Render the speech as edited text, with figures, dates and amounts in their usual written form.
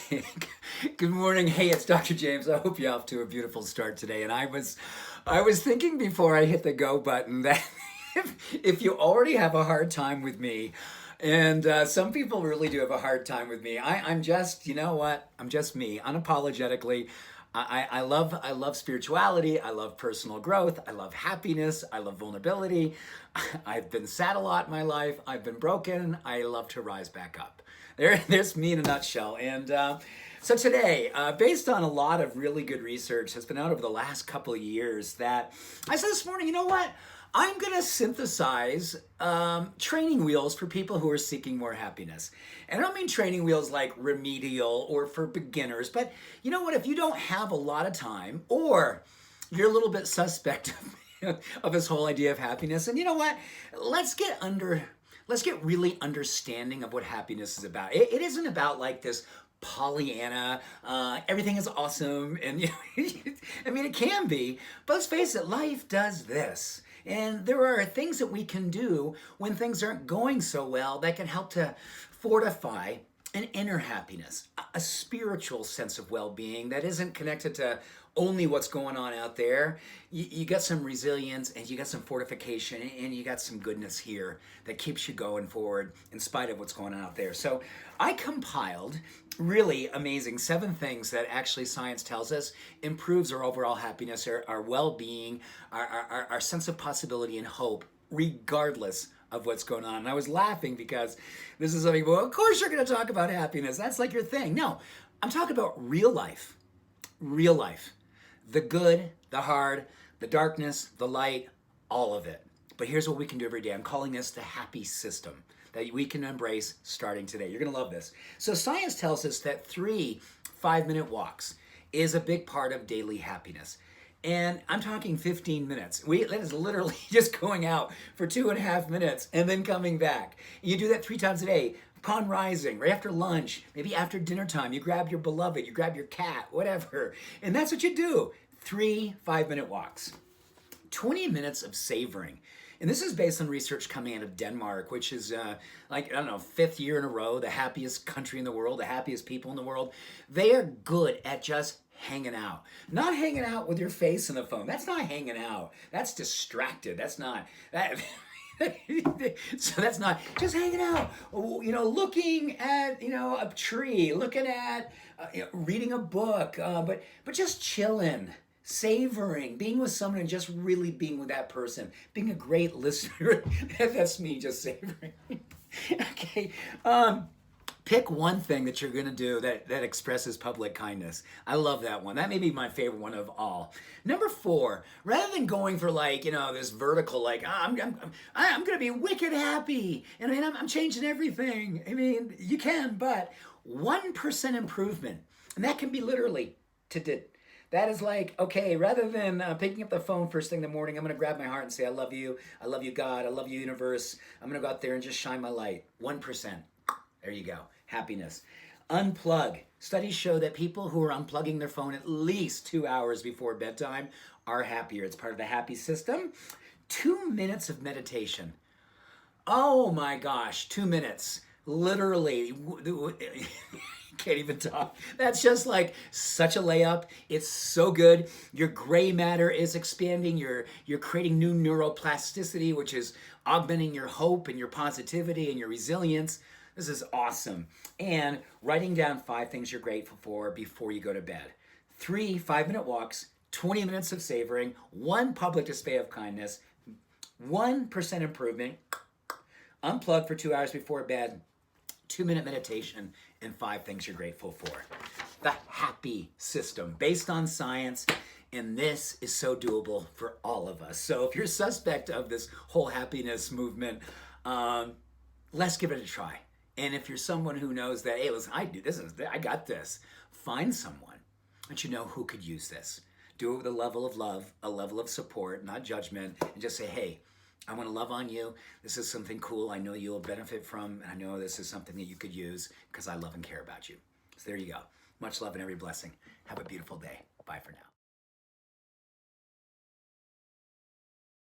Good morning. Hey, it's Dr. James. I hope you're off to a beautiful start today. And I was thinking before I hit the go button that if you already have a hard time with me, and some people really do have a hard time with me, I'm just, you know what? I'm just me, unapologetically. I love spirituality. I love personal growth. I love happiness. I love vulnerability. I've been sad a lot in my life. I've been broken. I love to rise back up. There's me in a nutshell. And so today, based on a lot of really good research that's been out over the last couple of years, that I said this morning, you know what? I'm going to synthesize training wheels for people who are seeking more happiness. And I don't mean training wheels like remedial or for beginners, but you know what? If you don't have a lot of time, or you're a little bit suspect of this whole idea of happiness, and you know what? Let's get really understanding of what happiness is about. It isn't about like this Pollyanna, everything is awesome, and you know, I mean, it can be, but let's face it, life does this. And there are things that we can do when things aren't going so well that can help to fortify an inner happiness, a spiritual sense of well-being that isn't connected to only what's going on out there. You got some resilience, and you got some fortification, and you got some goodness here that keeps you going forward in spite of what's going on out there. So I compiled really amazing 7 things that actually science tells us improves our overall happiness, our well-being, our sense of possibility and hope, regardless of what's going on. And I was laughing because this is something, well, of course you're going to talk about happiness. That's like your thing. No, I'm talking about real life. Real life. The good, the hard, the darkness, the light, all of it. But here's what we can do every day. I'm calling this the happy system that we can embrace starting today. You're going to love this. So science tells us that 3 5-minute walks is a big part of daily happiness. And I'm talking 15 minutes. That is literally just going out for 2.5 minutes and then coming back. You do that 3 times a day. Upon rising, right after lunch, maybe after dinner time, you grab your beloved, you grab your cat, whatever. And that's what you do. 3 5-minute walks. 20 minutes of savoring. And this is based on research coming out of Denmark, which is like, I don't know, 5th year in a row, the happiest country in the world, the happiest people in the world. They are good at just hanging out. Not hanging out with your face in the phone. That's not hanging out. That's distracted. That's not... So that's not just hanging out, you know, looking at, you know, a tree, looking at, you know, reading a book, but just chilling, savoring, being with someone and just really being with that person, being a great listener. That's me just savoring. Okay. Pick one thing that you're going to do that expresses public kindness. I love that one. That may be my favorite one of all. Number 4, rather than going for like, you know, this vertical, like, I'm going to be wicked happy, and I mean, I'm changing everything. I mean, you can, but 1% improvement, and that can be literally that is like, okay, rather than picking up the phone first thing in the morning, I'm going to grab my heart and say, I love you, God, I love you, universe. I'm going to go out there and just shine my light. 1%. There you go. Happiness. Unplug. Studies show that people who are unplugging their phone at least 2 hours before bedtime are happier. It's part of the happy system. 2 minutes of meditation. Oh my gosh, 2 minutes. Literally. Can't even talk. That's just like such a layup. It's so good. Your gray matter is expanding. You're creating new neuroplasticity, which is augmenting your hope and your positivity and your resilience. This is awesome. And writing down 5 things you're grateful for before you go to bed. 3 5-minute walks, 20 minutes of savoring, 1 public display of kindness, 1% improvement, unplug for 2 hours before bed, 2-minute meditation, and 5 things you're grateful for. The happy system, based on science, and this is so doable for all of us. So if you're suspect of this whole happiness movement, let's give it a try. And if you're someone who knows that, hey, listen, I got this, find someone that you know who could use this. Do it with a level of love, a level of support, not judgment, and just say, hey, I want to love on you. This is something cool I know you'll benefit from, and I know this is something that you could use because I love and care about you. So there you go. Much love and every blessing. Have a beautiful day. Bye for now.